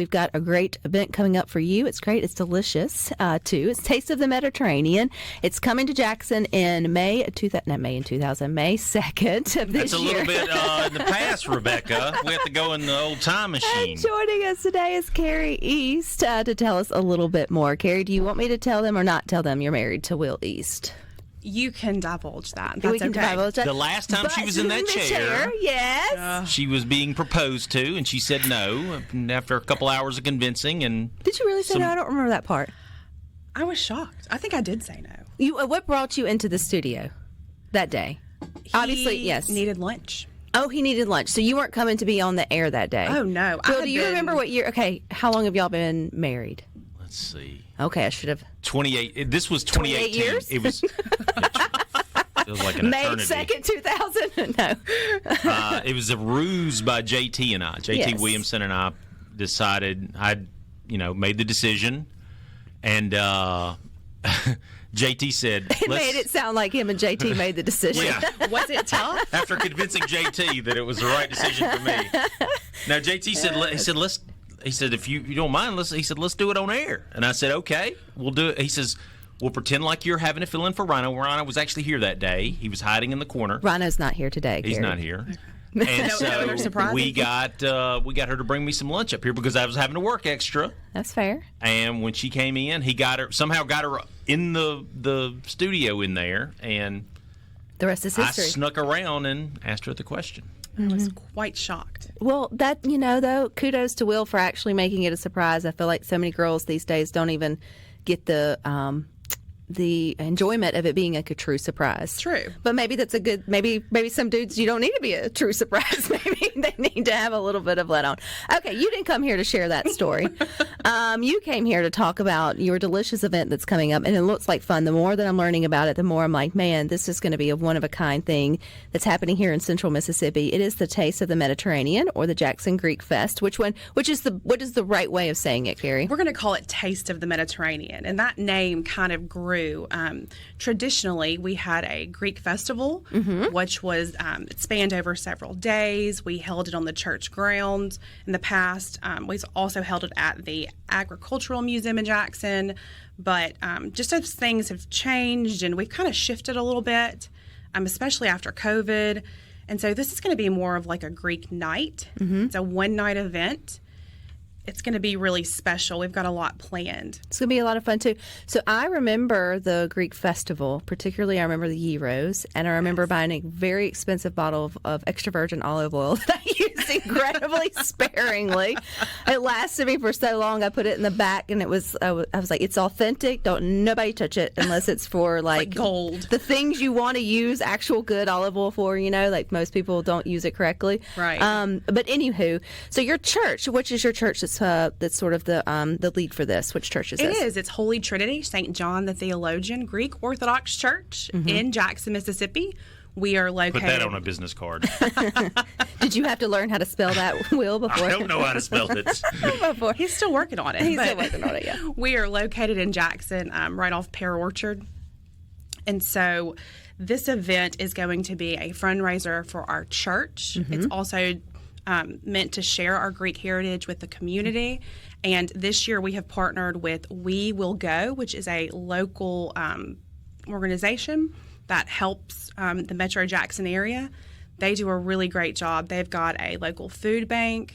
We've got a great event coming up for you. It's great. It's delicious, too. It's Taste of the Mediterranean. It's coming to Jackson in May 2nd of this That's a year. little bit in the past, Rebecca. We have to go in the old time machine. And joining us today is Kari East to tell us a little bit more. Kari, do you want me to tell them or not tell them you're married to Will East? You can divulge that. That's we can okay. divulge that. The last time she was in that chair, yes. she was being proposed to, and she said no. And after a couple hours of convincing, and Did you really say no? I don't remember that part. I was shocked. I think I did say no. What brought you into the studio that day? Obviously, yes. He needed lunch. Oh, he needed lunch. So you weren't coming to be on the air that day. Oh, no. Well, do you remember what year? Okay, how long have y'all been married? let's see, Okay, I should have. 28. This was 2018. 28 years? It was. It was like an May eternity. 2nd, 2000? No. It was a ruse by JT and I. JT Yes. Williamson and I decided made the decision, and JT said, It made it sound like him and JT made the decision. Yeah. Was it tough? After convincing JT that it was the right decision for me. Now JT said, if you don't mind, let's do it on air. And I said, okay, we'll do it. He says, we'll pretend like you're having to fill in for Rhino. Rhino was actually here that day. He was hiding in the corner. Rhino's not here today, He's Gary. not here. And they're so surprising. we got her to bring me some lunch up here because I was having to work extra. That's fair. And when she came in, he somehow got her in the studio in there, and The rest is I history. snuck around and asked her the question. I was quite shocked. Well, that, though, kudos to Will for actually making it a surprise. I feel like so many girls these days don't even get the enjoyment of it being a true surprise. True. But maybe that's a good, maybe some dudes, you don't need to be a true surprise. Maybe they need to have a little bit of let on. Okay, you didn't come here to share that story. You came here to talk about your delicious event that's coming up, and it looks like fun. The more that I'm learning about it, the more I'm like, man, this is going to be a one-of-a-kind thing that's happening here in Central Mississippi. It is the Taste of the Mediterranean, or the Jackson Greek Fest. What is the right way of saying it, Kari? We're going to call it Taste of the Mediterranean, and that name kind of grew. Traditionally, we had a Greek festival, which was it spanned over several days. We held it on the church grounds in the past. We've also held it at the Agricultural Museum in Jackson, but just as things have changed and we've kind of shifted a little bit, especially after COVID. And so this is going to be more of like a Greek night. It's a one-night event. It's going to be really special. We've got a lot planned. It's going to be a lot of fun, too. So I remember the Greek festival, particularly I remember the gyros, and I remember buying a very expensive bottle of extra virgin olive oil that I used incredibly sparingly. It lasted me for so long. I put it in the back, and I was like, it's authentic. Don't nobody touch it unless it's for, like gold. The things you want to use actual good olive oil for, like most people don't use it correctly. Right. But anywho, so your church, which is your church that's sort of the lead for this? Which church is this? It is. It's Holy Trinity, St. John the Theologian, Greek Orthodox Church in Jackson, Mississippi. We are located. Put that on a business card. Did you have to learn how to spell that, Will, before? I don't know how to spell it. Before. He's still working on it. He's still working on it, yeah. We are located in Jackson, right off Pear Orchard. And so this event is going to be a fundraiser for our church. It's also meant to share our Greek heritage with the community. And this year we have partnered with We Will Go, which is a local organization that helps the Metro Jackson area. They do a really great job. They've got a local food bank.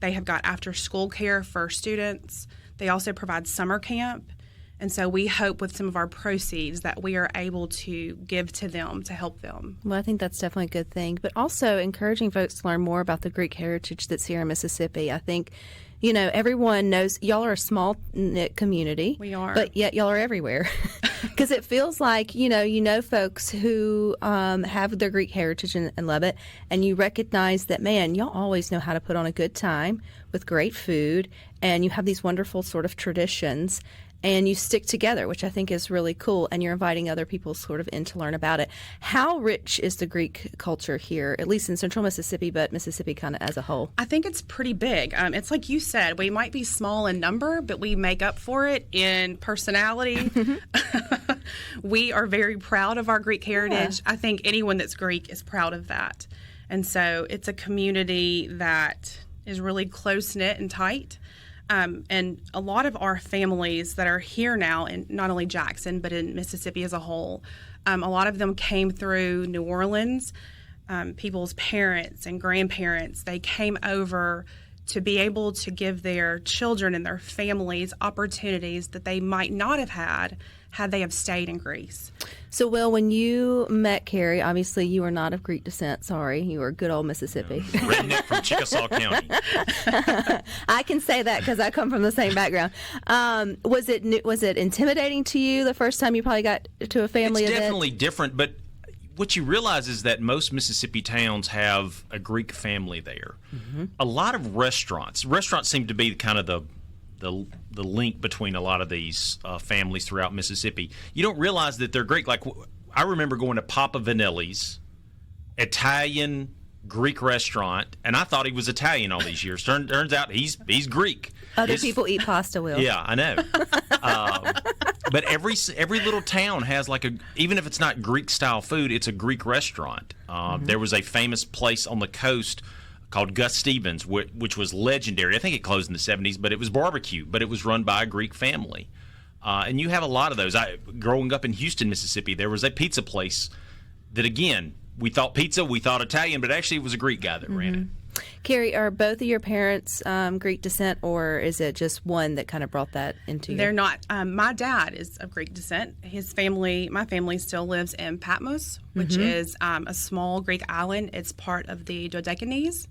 They have got after-school care for students. They also provide summer camp. And so we hope with some of our proceeds that we are able to give to them to help them. Well, I think that's definitely a good thing. But also encouraging folks to learn more about the Greek heritage that's here in Mississippi. I think, everyone knows y'all are a small-knit community. We are. But yet y'all are everywhere. Because it feels like, folks who have their Greek heritage and love it. And you recognize that, man, y'all always know how to put on a good time with great food. And you have these wonderful sort of traditions. And you stick together, which I think is really cool, and you're inviting other people sort of in to learn about it. How rich is the Greek culture here, at least in central Mississippi, but Mississippi kind of as a whole? I think it's pretty big. It's like you said, we might be small in number, but we make up for it in personality. We are very proud of our Greek heritage. I think anyone that's Greek is proud of that. And so it's a community that is really close-knit and tight. And a lot of our families that are here now, in not only Jackson, but in Mississippi as a whole, a lot of them came through New Orleans. People's parents and grandparents, they came over to be able to give their children and their families opportunities that they might not have had they have stayed in Greece. So, Will, when you met Kari, obviously you were not of Greek descent. Sorry, you were good old Mississippi. Redneck from Chickasaw County. I can say that because I come from the same background. Was it intimidating to you the first time you probably got to a family event? It's definitely different, but what you realize is that most Mississippi towns have a Greek family there. Mm-hmm. A lot of restaurants seem to be kind of the link between a lot of these families throughout Mississippi. You don't realize that they're Greek. Like, I remember going to Papa Vanelli's, Italian Greek restaurant, and I thought he was Italian all these years. Turns out he's Greek. Other people eat pasta, Will. Yeah, I know. But every little town has even if it's not Greek style food, it's a Greek restaurant. There was a famous place on the coast called Gus Stevens, which was legendary. I think it closed in the 70s, but it was barbecue, but it was run by a Greek family. And you have a lot of those. Growing up in Houston, Mississippi, there was a pizza place that, again, we thought pizza, we thought Italian, but actually it was a Greek guy that ran it. Kari, are both of your parents Greek descent, or is it just one that kind of brought that into you? They're not. My dad is of Greek descent. My family still lives in Patmos, which is a small Greek island. It's part of the Dodecanese.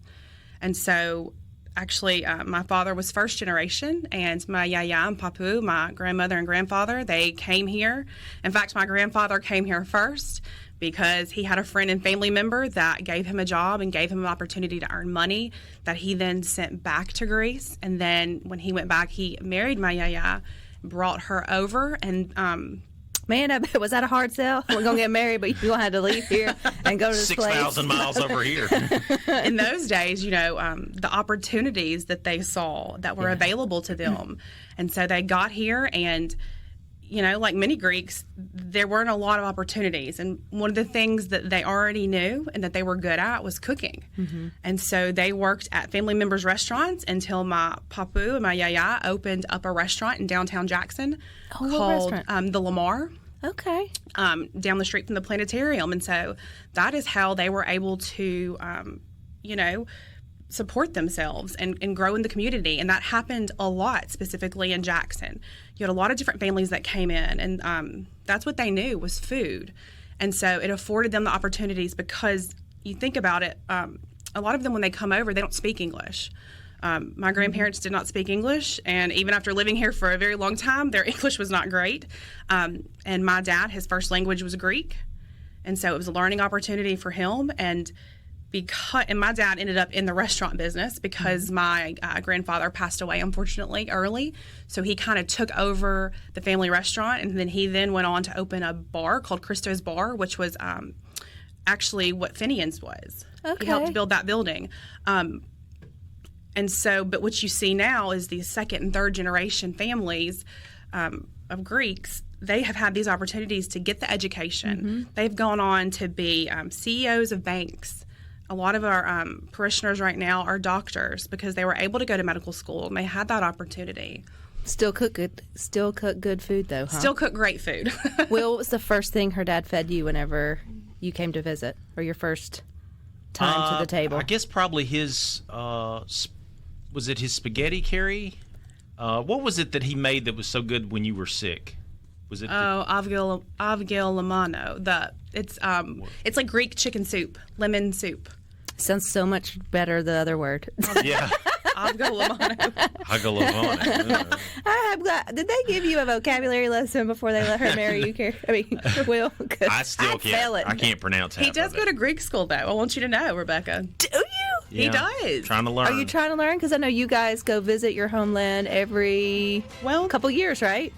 And so, actually, my father was first generation, and my yaya and papu, my grandmother and grandfather, they came here. In fact, my grandfather came here first because he had a friend and family member that gave him a job and gave him an opportunity to earn money that he then sent back to Greece. And then when he went back, he married my yaya, brought her over, and man, I bet, was that a hard sell? We're going to get married, but you're going to have to leave here and go to this place. 6,000 miles over here. In those days, the opportunities that they saw that were available to them. And so they got here, and like many Greeks, there weren't a lot of opportunities. And one of the things that they already knew and that they were good at was cooking. Mm-hmm. And so they worked at family members' restaurants until my papu and my yaya opened up a restaurant in downtown Jackson called the Lamar. Okay. Down the street from the planetarium. And so that is how they were able to, support themselves and grow in the community. And that happened a lot, specifically in Jackson. You had a lot of different families that came in, and that's what they knew was food. And so it afforded them the opportunities, because you think about it, a lot of them, when they come over, they don't speak English. My grandparents did not speak English, and even after living here for a very long time, their English was not great. And my dad, his first language was Greek, and so it was a learning opportunity for him. And my dad ended up in the restaurant business because my grandfather passed away, unfortunately, early. So he kind of took over the family restaurant, and then he went on to open a bar called Christo's Bar, which was actually what Finian's was. Okay. He helped build that building. And so, but what you see now is these second and third generation families of Greeks. They have had these opportunities to get the education. Mm-hmm. They've gone on to be CEOs of banks. A lot of our parishioners right now are doctors because they were able to go to medical school and they had that opportunity. Still cook good food, though, huh? Still cook great food. Will, what was the first thing her dad fed you whenever you came to visit, or your first time to the table? I guess probably his, was it his spaghetti, Kari? What was it that he made that was so good when you were sick? Was it? Avgil lamano. It's like Greek chicken soup, lemon soup. Sounds so much better the other word. Yeah. Avgil lamano. I'm glad. Did they give you a vocabulary lesson before they let her marry you, Kari? I mean, Will? I still can't. I can't pronounce half He does go to Greek school, though. I want you to know, Rebecca. Do you? Yeah, he does. Trying to learn. Are you trying to learn? Because I know you guys go visit your homeland every couple years, right?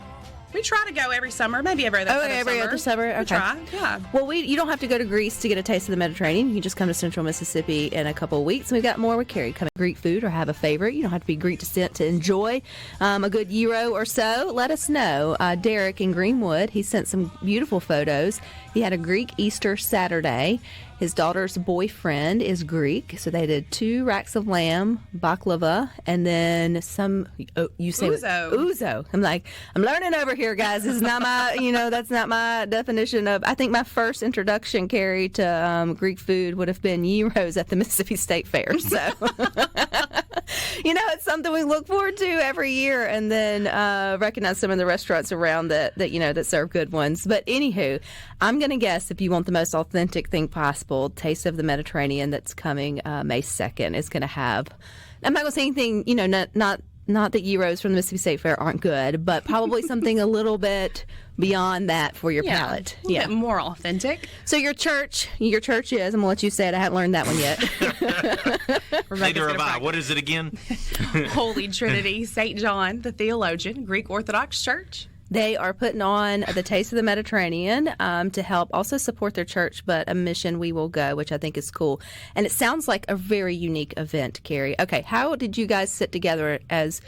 We try to go every summer, maybe every other summer. Okay. We try, yeah. Well, you don't have to go to Greece to get a taste of the Mediterranean. You can just come to Central Mississippi in a couple of weeks. And we've got more with Kari. Come to Greek food or have a favorite. You don't have to be Greek descent to enjoy a good gyro or so. Let us know. Derek in Greenwood, he sent some beautiful photos. He had a Greek Easter Saturday, His daughter's boyfriend is Greek, so they did 2 racks of lamb, baklava, and then some. Oh, you say ouzo. I'm like, I'm learning over here, guys. This is not my, that's not my definition of. I think my first introduction, Kari, to Greek food would have been gyros at the Mississippi State Fair. So, it's something we look forward to every year, and then recognize some of the restaurants around that serve good ones. But anywho, I'm going to guess if you want the most authentic thing possible, Taste of the Mediterranean that's coming May 2nd is going to have. I'm not going to say anything, not that gyros from the Mississippi State Fair aren't good, but probably something a little bit beyond that for your palate. A little bit more authentic. So your church is, I'm going to let you say it. I haven't learned that one yet. Neither have I. What is it again? Holy Trinity, St. John, the theologian, Greek Orthodox Church. They are putting on the Taste of the Mediterranean to help also support their church, but a mission we will go, which I think is cool. And it sounds like a very unique event, Kari. Okay, how did you guys sit together as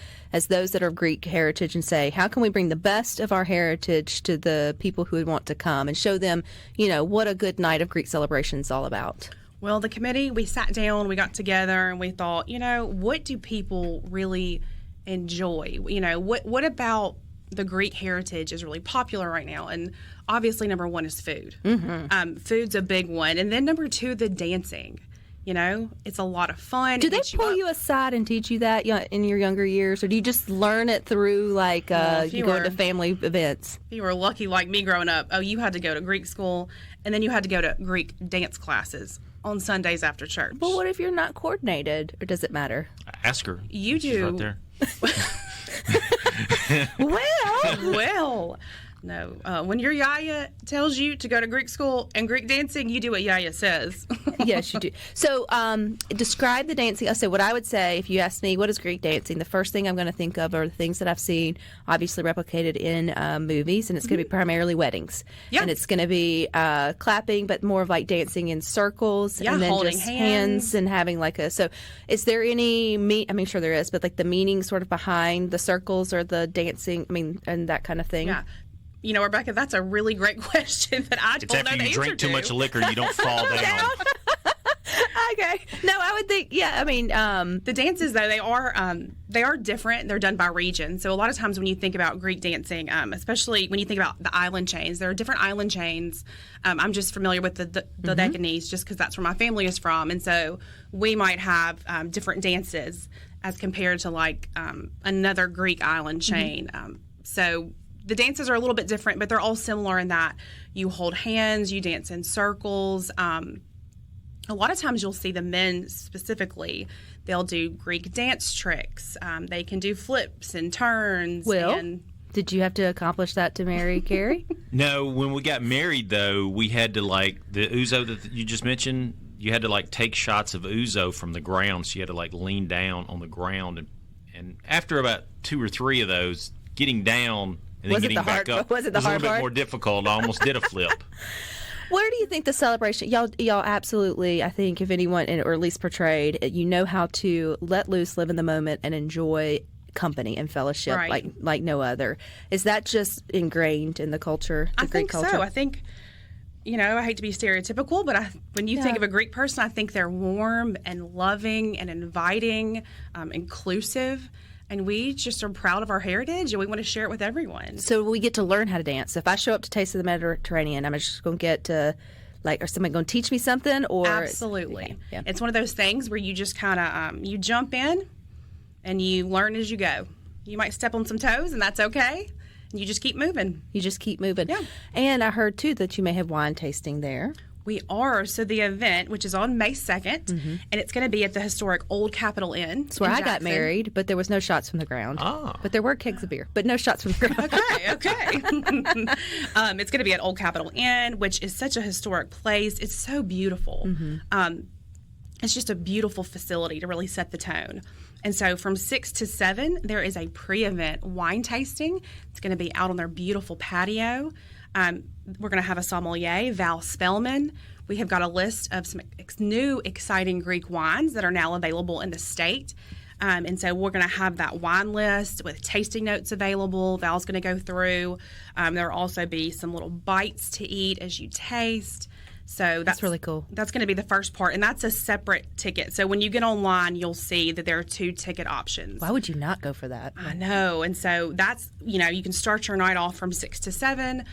those that are Greek heritage and say, how can we bring the best of our heritage to the people who would want to come and show them, what a good night of Greek celebration is all about? Well, the committee, we sat down, we got together, and we thought, what do people really enjoy? What about the Greek heritage is really popular right now? And obviously, number one is food. Mm-hmm. Food's a big one. And then number 2, the dancing. It's a lot of fun. Do they pull you aside and teach you that in your younger years? Or do you just learn it through, you go to family events? If you were lucky like me growing up, you had to go to Greek school, and then you had to go to Greek dance classes on Sundays after church. But what if you're not coordinated? Or does it matter? Ask her. You do. She's right there. Well, no. When your yaya tells you to go to Greek school and Greek dancing, you do what yaya says. Yes, you do. So describe the dancing. So what I would say, if you ask me, what is Greek dancing? The first thing I'm going to think of are the things that I've seen, obviously replicated in movies, and it's going to be primarily weddings. Yeah. And it's going to be clapping, but more of like dancing in circles. Yeah, and then holding just hands and having so is there any, sure there is, but like the meaning sort of behind the circles or the dancing, and that kind of thing? Yeah. Rebecca, that's a really great question that I don't know the answer to. It's after you drink too much liquor, you don't fall down. Okay. No, I would think, the dances, though, they are different. They're done by region. So a lot of times when you think about Greek dancing, especially when you think about the island chains, there are different island chains. I'm just familiar with the Deccanese just because that's where my family is from. And so we might have different dances as compared to another Greek island chain. So the dances are a little bit different, but they're all similar in that you hold hands, you dance in circles. A lot of times you'll see the men specifically, they'll do Greek dance tricks. They can do flips and turns. Did you have to accomplish that to marry Kari? No, when we got married, though, we had to, the ouzo that you just mentioned, you had to, take shots of ouzo from the ground. So you had to, lean down on the ground. And after about 2 or 3 of those, getting down and then getting back up was a little bit more difficult. I almost did a flip. Where do you think the celebration, y'all absolutely, I think, if anyone, or at least portrayed, you know how to let loose, live in the moment, and enjoy company and fellowship like no other. Is that just ingrained in the culture, the Greek culture? I think so. I think, I hate to be stereotypical, but when you think of a Greek person, I think they're warm and loving and inviting, inclusive. And we just are proud of our heritage, and we want to share it with everyone. So we get to learn how to dance. If I show up to Taste of the Mediterranean, I'm just going to get to, or somebody going to teach me something? Or Absolutely. Okay, yeah. It's one of those things where you just kind of, you jump in, and you learn as you go. You might step on some toes, and that's okay. And you just keep moving. Yeah. And I heard, too, that you may have wine tasting there. We are. So the event, which is on May 2nd, and it's going to be at the historic Old Capitol Inn. That's where I got married, but there was no shots from the ground. Oh. But there were kegs of beer, but no shots from the ground. Okay. It's going to be at Old Capitol Inn, which is such a historic place. It's so beautiful. It's just a beautiful facility to really set the tone. And so from 6 to 7, there is a pre-event wine tasting. It's going to be out on their beautiful patio. We're going to have a sommelier, Val Spellman. We have got a list of some new exciting Greek wines that are now available in the state. And so we're going to have that wine list with tasting notes available. Val's going to go through. There will also be some little bites to eat as you taste. So That's really cool. That's going to be the first part, and that's a separate ticket. So when you get online, you'll see that there are 2 ticket options. Why would you not go for that? I know. And so that's, you can start your night off from 6 to 7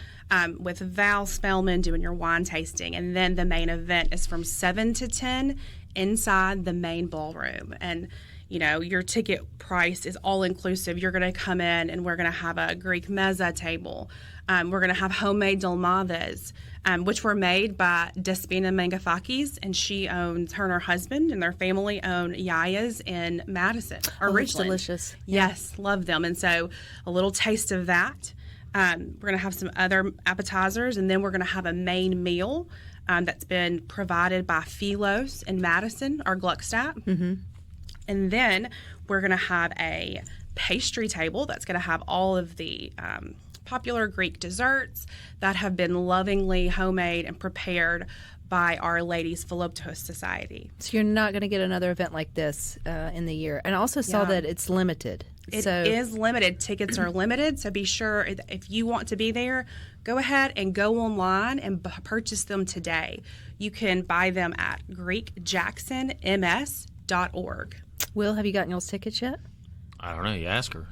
with Val Spellman doing your wine tasting. And then the main event is from 7 to 10 inside the main ballroom. And, your ticket price is all inclusive. You're going to come in and we're going to have a Greek mezza table. We're going to have homemade dolmades, which were made by Despina Mangafakis, and her and her husband and their family own Yaya's in Madison or Richland. Delicious. Yes, love them. And so a little taste of that. We're going to have some other appetizers, and then we're going to have a main meal that's been provided by Philos in Madison or Gluckstadt. Mm-hmm. And then we're going to have a pastry table that's going to have all of the popular Greek desserts that have been lovingly homemade and prepared by Our Ladies Philoptost Society. So you're not going to get another event like this in the year. And I also saw that it's limited. It is limited. Tickets are limited, so be sure if you want to be there, go ahead and go online and purchase them today. You can buy them at GreekJacksonMS.org. Will, have you gotten y'all's tickets yet? I don't know. You ask her.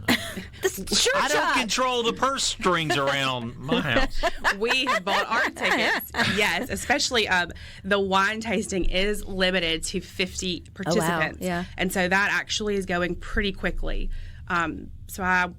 Sure, I don't control the purse strings around my house. We have bought our tickets. Yes, especially the wine tasting is limited to 50 participants. Oh, wow. Yeah. And so that actually is going pretty quickly. So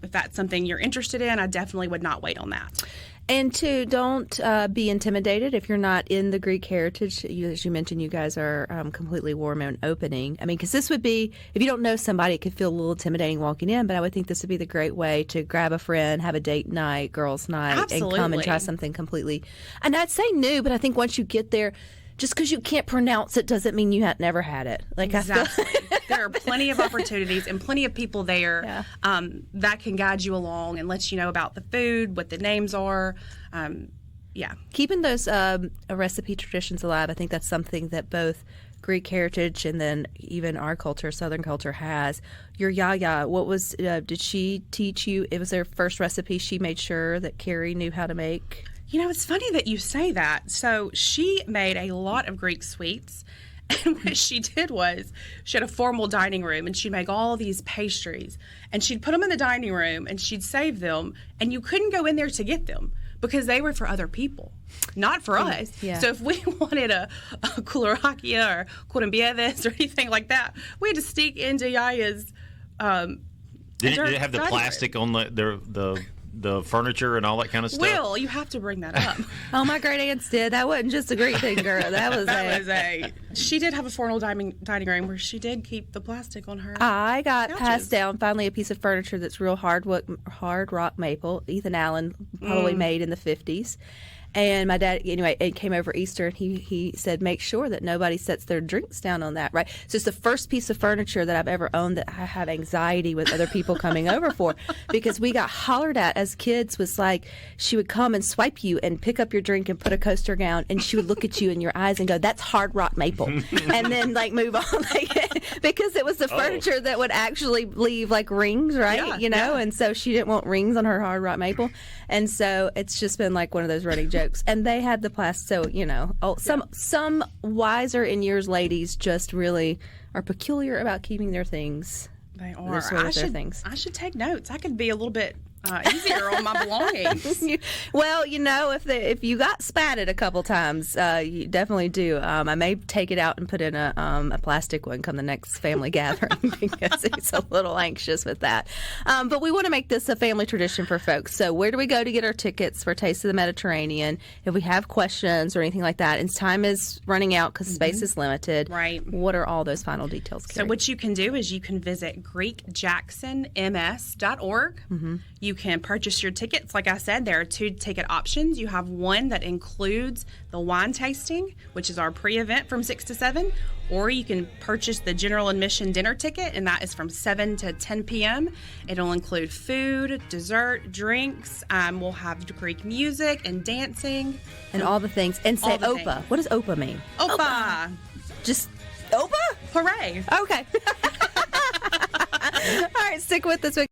if that's something you're interested in, I definitely would not wait on that. And two, don't be intimidated if you're not in the Greek heritage. As you mentioned, you guys are completely warm and opening. I mean, because this would be, if you don't know somebody, it could feel a little intimidating walking in, but I would think this would be the great way to grab a friend, have a date night, girls' night, Absolutely. and come and try something completely. And I'd say new, but I think once you get there, just because you can't pronounce it doesn't mean you had never had it. Like Exactly. There are plenty of opportunities and plenty of people there that can guide you along and let you know about the food, what the names are. Keeping those recipe traditions alive, I think that's something that both Greek heritage and then even our culture, Southern culture, has. Your Yaya, what was, did she teach you? It was their first recipe she made sure that Kari knew how to make? You know, it's funny that you say that. So she made a lot of Greek sweets. And what she did was she had a formal dining room and she'd make all these pastries and she'd put them in the dining room and she'd save them and you couldn't go in there to get them because they were for other people, not for us. Yeah. So if we wanted a koularakia or kourambieves or anything like that, we had to sneak into Yaya's Did it have the plastic on the furniture and all that kind of stuff? Will, you have to bring that up. Oh, my great aunts did. That wasn't just a Greek thing, girl. That was She did have a formal dining room where she did keep the plastic on her. I got couches. passed down finally a piece of furniture that's real hard rock maple. Ethan Allen probably made in the 50s. And my dad, anyway, it came over Easter, and he said, make sure that nobody sets their drinks down on that, right? So it's the first piece of furniture that I've ever owned that I have anxiety with other people coming over for, because we got hollered at as kids. Was like, she would come and swipe you and pick up your drink and put a coaster down, and she would look at you in your eyes and go, that's hard rock maple, and then like move on, because it was the furniture that would actually leave like rings, right? Yeah, And so she didn't want rings on her hard rock maple, and so it's just been like one of those running jokes. And they had the plastic, so some wiser in years ladies just really are peculiar about keeping their things. They are. Their things. I should take notes. I could be a little bit easier on my belongings. Well, if you got spatted a couple times, you definitely do. I may take it out and put in a plastic one come the next family gathering because he's a little anxious with that. But we want to make this a family tradition for folks. So where do we go to get our tickets for Taste of the Mediterranean? If we have questions or anything like that, and time is running out because space is limited. Right. What are all those final details, Kari? So what you can do is you can visit GreekJacksonMS.org. You can purchase your tickets. Like I said, there are 2 ticket options. You have one that includes the wine tasting, which is our pre-event from 6 to 7, or you can purchase the general admission dinner ticket, and that is from 7 to 10 p.m. It'll include food, dessert, drinks. We'll have Greek music and dancing. And all the things. And say All the OPA. things. What does OPA mean? Opa! Just OPA? Hooray! Okay. All right, stick with us.